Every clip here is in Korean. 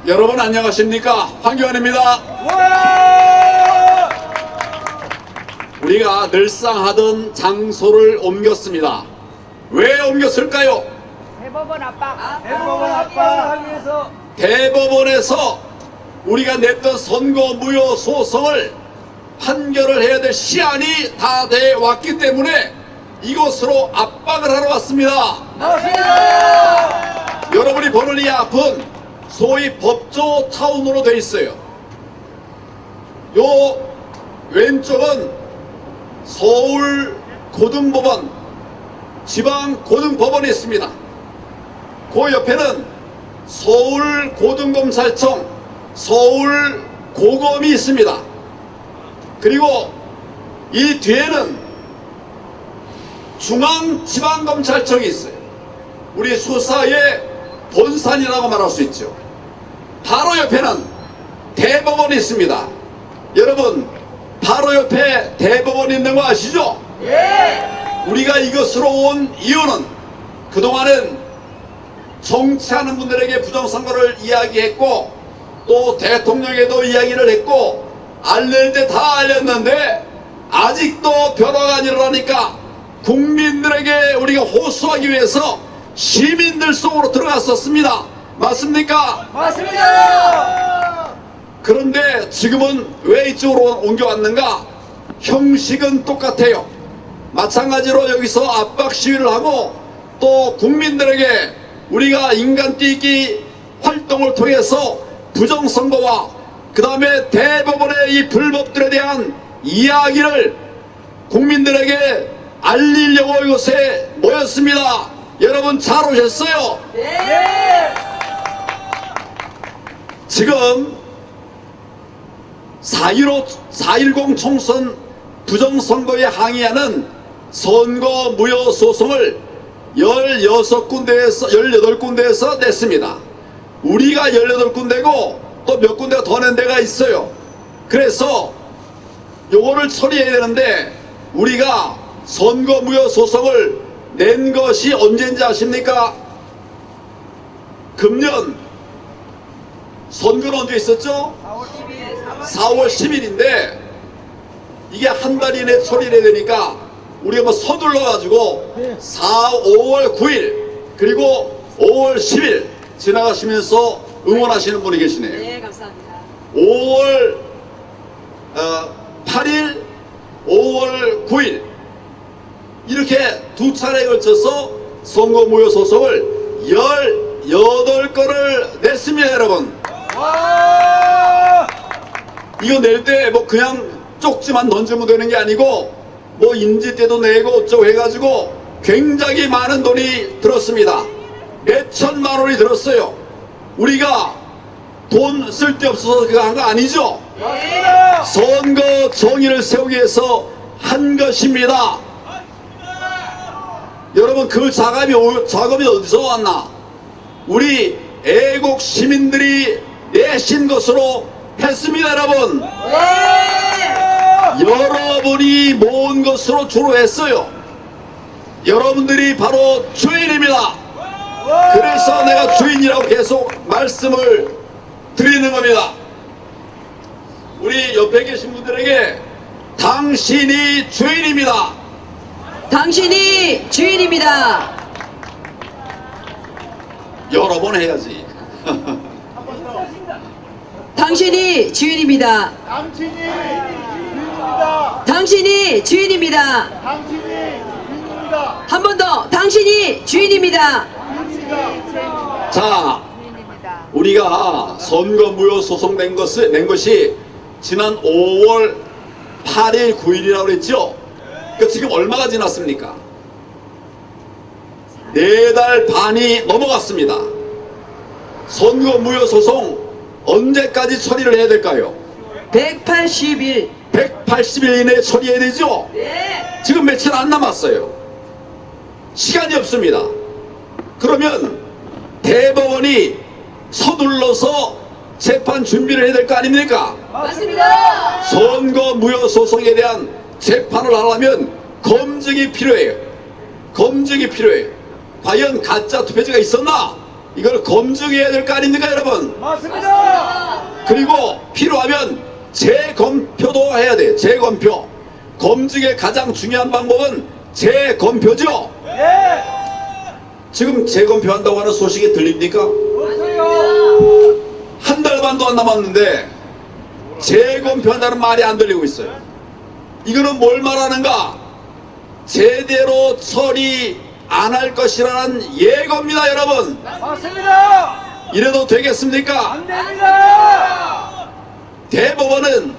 여러분 안녕하십니까? 황교안입니다. 우리가 늘상 하던 장소를 옮겼습니다. 왜 옮겼을까요? 대법원 압박. 대법원 압박하기 위해서. 대법원에서 우리가 냈던 선거무효 소송을 판결을 해야 될 시한이 다 돼 왔기 때문에 이곳으로 압박을 하러 왔습니다. 맞습니다. 여러분이 보는 이 앞은 소위 법조 타운으로 되어 있어요. 요 왼쪽은 서울 고등법원, 지방 고등법원이 있습니다. 그 옆에는 서울 고등검찰청, 서울 고검이 있습니다. 그리고 이 뒤에는 중앙지방검찰청이 있어요. 우리 수사의 본산이라고 말할 수 있죠. 바로 옆에는 대법원이 있습니다. 여러분, 바로 옆에 대법원이 있는 거 아시죠? 예. 우리가 이것으로 온 이유는 그동안은 정치하는 분들에게 부정선거를 이야기했고 또 대통령에도 이야기를 했고 알릴 때 다 알렸는데 아직도 변화가 안 일어나니까 국민들에게 우리가 호소하기 위해서 시민들 속으로 들어갔었습니다. 맞습니까? 맞습니다. 그런데 지금은 왜 이쪽으로 옮겨왔는가? 형식은 똑같아요. 마찬가지로 여기서 압박 시위를 하고 또 국민들에게 우리가 인간뛰기 활동을 통해서 부정선거와 그 다음에 대법원의 이 불법들에 대한 이야기를 국민들에게 알리려고 이곳에 모였습니다. 여러분 잘 오셨어요? 예. 지금 4.10 총선 부정선거에 항의하는 선거무효 소송을 18군데에서 냈습니다. 우리가 18군데고 또 몇 군데가 더 낸 데가 있어요. 그래서 요거를 처리해야 되는데 우리가 선거무효 소송을 낸 것이 언제인지 아십니까? 금년 선거는 언제 있었죠? 4월 10일인데 이게 한 달 이내 처리를 해야 되니까 우리가 뭐 서둘러 가지고 5월 9일 그리고 5월 10일 지나가시면서 응원하시는 분이 계시네요. 네, 감사합니다. 5월 8일, 5월 9일 이렇게 두 차례에 걸쳐서 선거무효 소송을 18건을 냈습니다. 여러분 와. 이거 낼 때 뭐 그냥 쪽지만 던지면 되는 게 아니고 뭐 인지대도 내고 어쩌고 해가지고 굉장히 많은 돈이 들었습니다. 몇 천만 원이 들었어요. 우리가 돈 쓸데없어서 그거 한 거 아니죠? 맞습니다. 선거 정의를 세우기 위해서 한 것입니다. 여러분 그 작업이 어디서 왔나? 우리 애국 시민들이 내신 것으로 했습니다. 여러분 여러분이 모은 것으로 주로 했어요. 여러분들이 바로 주인입니다. 그래서 내가 주인이라고 계속 말씀을 드리는 겁니다. 우리 옆에 계신 분들에게 당신이 주인입니다. 당신이 주인입니다. 여러 번 해야지. 당신이 주인입니다. 당신이 주인입니다. 당신이 주인입니다. 당신이 주인입니다. 한 번 더. 당신이 주인입니다. 주인입니다. 자, 우리가 선거무효 소송 낸 것이 지난 5월 8일 9일이라고 그랬죠? 그러니까 지금 얼마가 지났습니까? 4달 반이 넘어갔습니다. 선거무효 소송 언제까지 처리를 해야 될까요? 180일. 180일 이내에 처리해야 되죠? 네. 지금 며칠 안 남았어요. 시간이 없습니다. 그러면 대법원이 서둘러서 재판 준비를 해야 될 거 아닙니까? 맞습니다. 선거무효 소송에 대한 재판을 하려면 검증이 필요해요. 검증이 필요해요. 과연 가짜 투표지가 있었나? 이걸 검증해야 될 거 아닙니까, 여러분? 맞습니다. 그리고 필요하면 재검표도 해야 돼. 재검표. 검증의 가장 중요한 방법은 재검표죠. 예. 지금 재검표한다고 하는 소식이 들립니까? 없어요. 한 달 반도 안 남았는데 재검표한다는 말이 안 들리고 있어요. 이거는 뭘 말하는가? 제대로 처리 안 할 것이라는 예고입니다, 여러분. 맞습니다. 이래도 되겠습니까? 안 됩니다. 대법원은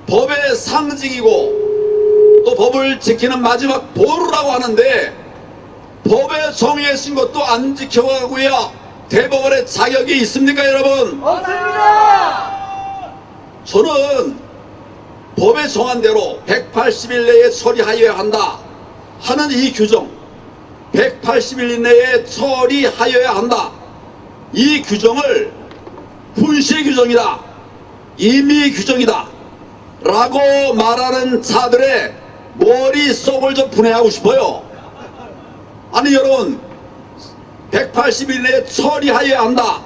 법의 상징이고 또 법을 지키는 마지막 보루라고 하는데 법에 정해진 것도 안 지켜가고요. 대법원의 자격이 있습니까, 여러분? 없습니다. 저는 법에 정한 대로 180일 내에 처리하여야 한다 하는 이 규정, 180일 내에 처리하여야 한다, 이 규정을 훈시 규정이다, 임의 규정이다 라고 말하는 자들의 머릿속을 좀 분해하고 싶어요. 아니 여러분, 180일 내에 처리하여야 한다,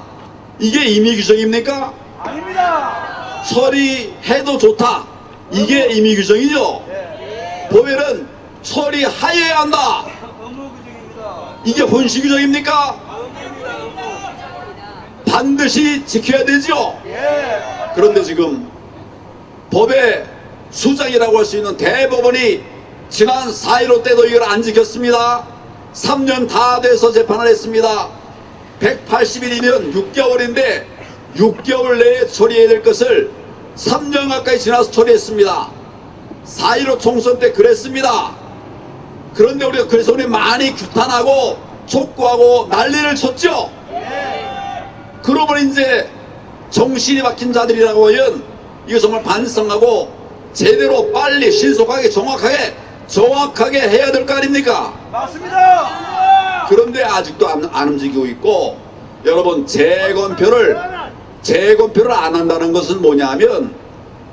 이게 임의 규정입니까? 아닙니다. 처리해도 좋다, 이게 임의 규정이죠. 법에는 처리하여야 한다, 의무 규정입니다. 이게 훈시 규정입니까? 반드시 지켜야 되죠. 예. 그런데 지금 법의 수장이라고 할 수 있는 대법원이 지난 4.15 때도 이걸 안 지켰습니다. 3년 다 돼서 재판을 했습니다. 180일이면 6개월인데 6개월 내에 처리해야 될 것을 3년 가까이 지나서 처리했습니다. 4.15 총선 때 그랬습니다. 그런데 우리가 그래서 우리 많이 규탄하고 촉구하고 난리를 쳤죠. 그러면 이제 정신이 박힌 자들이라고 하면 이거 정말 반성하고 제대로 빨리 신속하게 정확하게 해야 될 거 아닙니까? 맞습니다. 그런데 아직도 안 움직이고 있고, 여러분 재검표를 안 한다는 것은 뭐냐면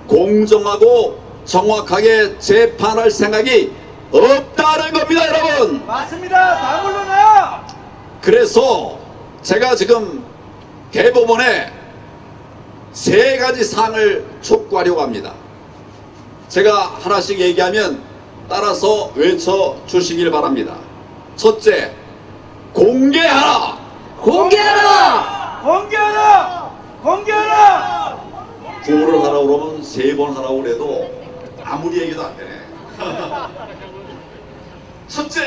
공정하고 정확하게 재판할 생각이 없다는 겁니다, 여러분. 맞습니다. 다 물러나. 그래서 제가 지금 대법원에 3가지 사항을 촉구하려고 합니다. 제가 하나씩 얘기하면 따라서 외쳐 주시길 바랍니다. 첫째, 공개하라. 공개하라! 공개하라. 공개하라. 구호를 하라고 그러면 3번 하라고 그래도 아무리 얘기도 안 되네. 첫째,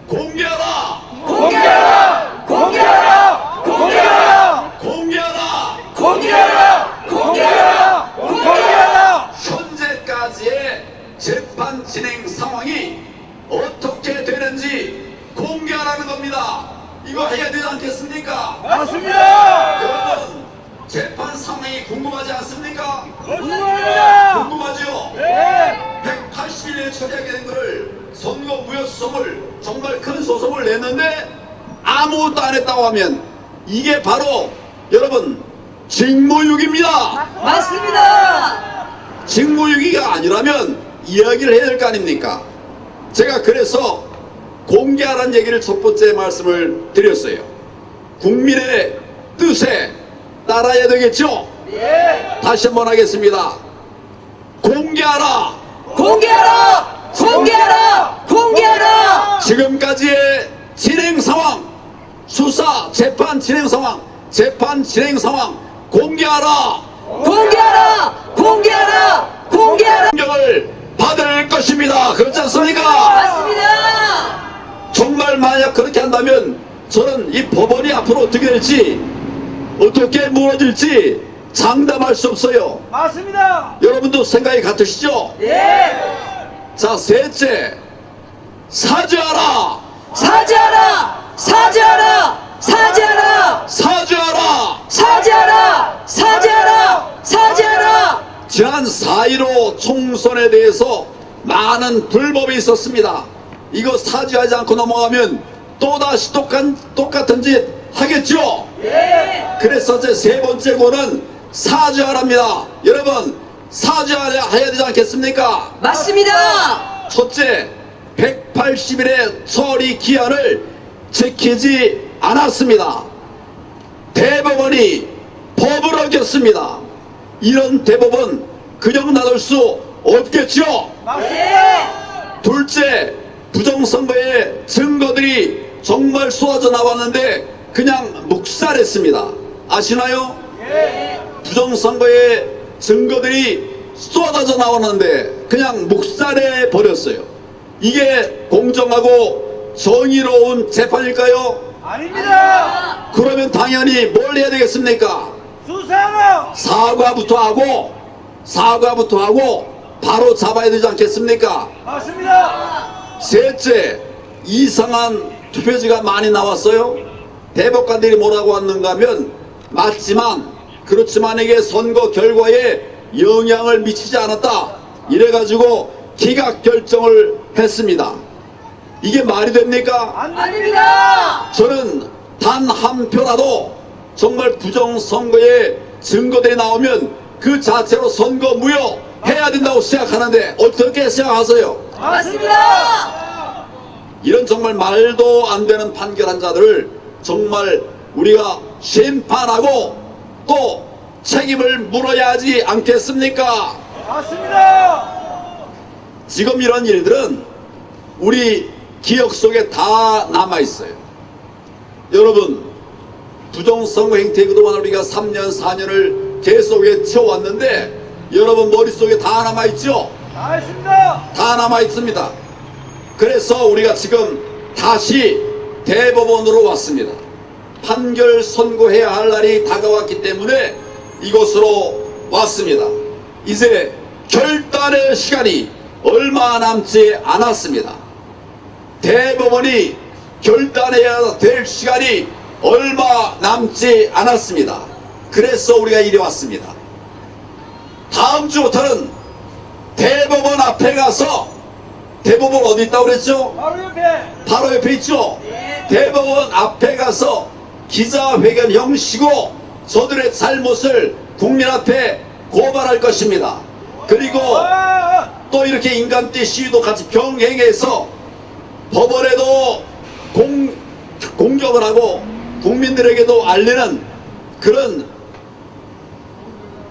공개하라. 공개하라. 공개하라. 공개하라. 공개하라. 공개하라. 공개하라. 공개하라. 현재까지의 재판 진행 상황이 어떻게 되는지 공개하라는 겁니다. 이거 해야 되지 않겠습니까? 맞습니다. 여러분, 재판 상황이 궁금하지 않습니까? 궁금합니다. 궁금하죠? 예. 180일에 처리하게 된 것을 선거 무효 소송을, 정말 큰 소송을 냈는데 아무것도 안 했다고 하면 이게 바로 여러분 직무유기입니다. 맞습니다! 직무유기가 아니라면 이야기를 해야 될 거 아닙니까? 제가 그래서 공개하라는 얘기를 첫 번째 말씀을 드렸어요. 국민의 뜻에 따라야 되겠죠? 예. 다시 한번 하겠습니다. 공개하라. 공개하라! 공개하라! 공개하라! 지금까지의 진행 상황, 수사, 재판 진행 상황 공개하라. 공개하라! 공개하라! 공개하라! 공격을 받을 것입니다. 그렇지 않습니까? 맞습니다! 정말 만약 그렇게 한다면 저는 이 법원이 앞으로 어떻게 될지, 어떻게 무너질지 장담할 수 없어요. 맞습니다. 여러분도 생각이 같으시죠? 예. 자, 셋째, 사죄하라. 사죄하라! 사죄하라! 사죄하라! 사죄하라. 사죄하라! 사죄하라! 사죄하라! 지난 4.15 총선에 대해서 많은 불법이 있었습니다. 이거 사죄하지 않고 넘어가면 또다시 똑같은 짓 하겠죠? 그래서 제 3번째 고는 사죄하랍니다. 여러분, 사죄해야 되지 않겠습니까? 맞습니다! 첫째, 180일의 처리 기한을 지키지 않았습니다. 대법원이 법을 어겼습니다. 이런 대법원 그냥 놔둘 수 없겠죠. 맞습니다. 둘째, 부정선거의 증거들이 정말 쏟아져 나왔는데 그냥 묵살했습니다. 아시나요? 예. 부정선거의 증거들이 쏟아져 나왔는데 그냥 묵살해 버렸어요. 이게 공정하고 정의로운 재판일까요? 아닙니다. 그러면 당연히 뭘 해야 되겠습니까? 수사로. 사과부터 하고 바로 잡아야 되지 않겠습니까? 맞습니다. 셋째, 이상한 투표지가 많이 나왔어요. 대법관들이 뭐라고 왔는가 하면 맞지만 그렇지만 이게 선거 결과에 영향을 미치지 않았다 이래가지고 기각 결정을 했습니다. 이게 말이 됩니까? 아닙니다. 저는 단 한 표라도 정말 부정선거의 증거들이 나오면 그 자체로 선거 무효해야 된다고 생각하는데 어떻게 생각하세요? 맞습니다. 이런 정말 말도 안 되는 판결한 자들을 정말 우리가 심판하고 또 책임을 물어야 하지 않겠습니까? 맞습니다. 지금 이런 일들은 우리 기억 속에 다 남아있어요. 여러분, 부정선거 행태에 그동안 우리가 3년 4년을 계속 외쳐왔는데 여러분 머릿속에 다 남아있죠? 맞습니다. 다 남아있습니다. 그래서 우리가 지금 다시 대법원으로 왔습니다. 판결 선고해야 할 날이 다가왔기 때문에 이곳으로 왔습니다. 이제 결단의 시간이 얼마 남지 않았습니다. 대법원이 결단해야 될 시간이 얼마 남지 않았습니다. 그래서 우리가 이리 왔습니다. 다음 주부터는 대법원 앞에 가서 대법원 어디 있다고 그랬죠? 바로 옆에. 바로 옆에 있죠? 대법원 앞에 가서 기자회견 형식으로 저들의 잘못을 국민 앞에 고발할 것입니다. 그리고 또 이렇게 인간띠 시위도 같이 병행해서 법원에도 공격을 하고 국민들에게도 알리는 그런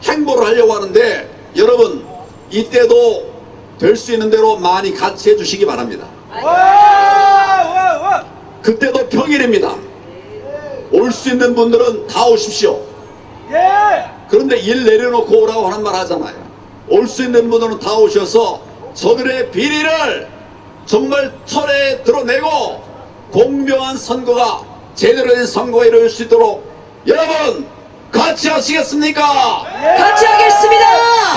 행보를 하려고 하는데 여러분 이때도 될 수 있는 대로 많이 같이 해주시기 바랍니다. 와. 그때도 평일입니다. 올 수 있는 분들은 다 오십시오. 예. 그런데 일 내려놓고 오라고 하는 말 하잖아요. 올 수 있는 분들은 다 오셔서 저들의 비리를 정말 철에 드러내고 공정한 선거가 제대로 된 선거가 이루어질 수 있도록 여러분 같이 하시겠습니까? 같이 하겠습니다.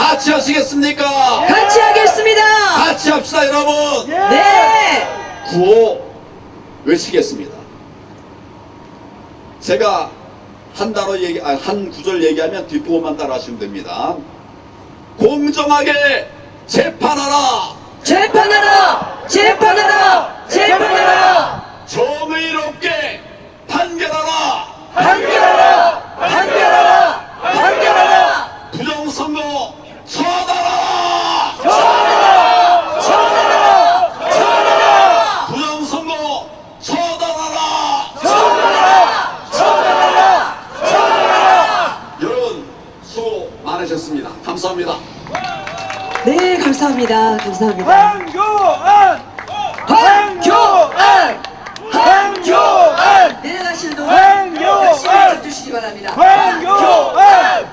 같이 하시겠습니까? 같이 하겠습니다. 같이 합시다 여러분. 네. 구호 외치겠습니다. 제가 한 단어 한 구절 얘기하면 뒷부분만 따라하시면 됩니다. 공정하게 재판하라. 재판하라. 재판하라. 재판하라. 정의롭게 판결하라. 판결하라. 판결하라. 판결하라. 부정선거 처단하라. 처단하라. 부정선거 처단하라. 여러분 수고 많으셨습니다. 감사합니다. 네, 감사합니다. 감사합니다. 황교안. 황교안. 황교안. 내려가시는 동안 황교안. 열심히 쳐주시기 바랍니다. 황교안.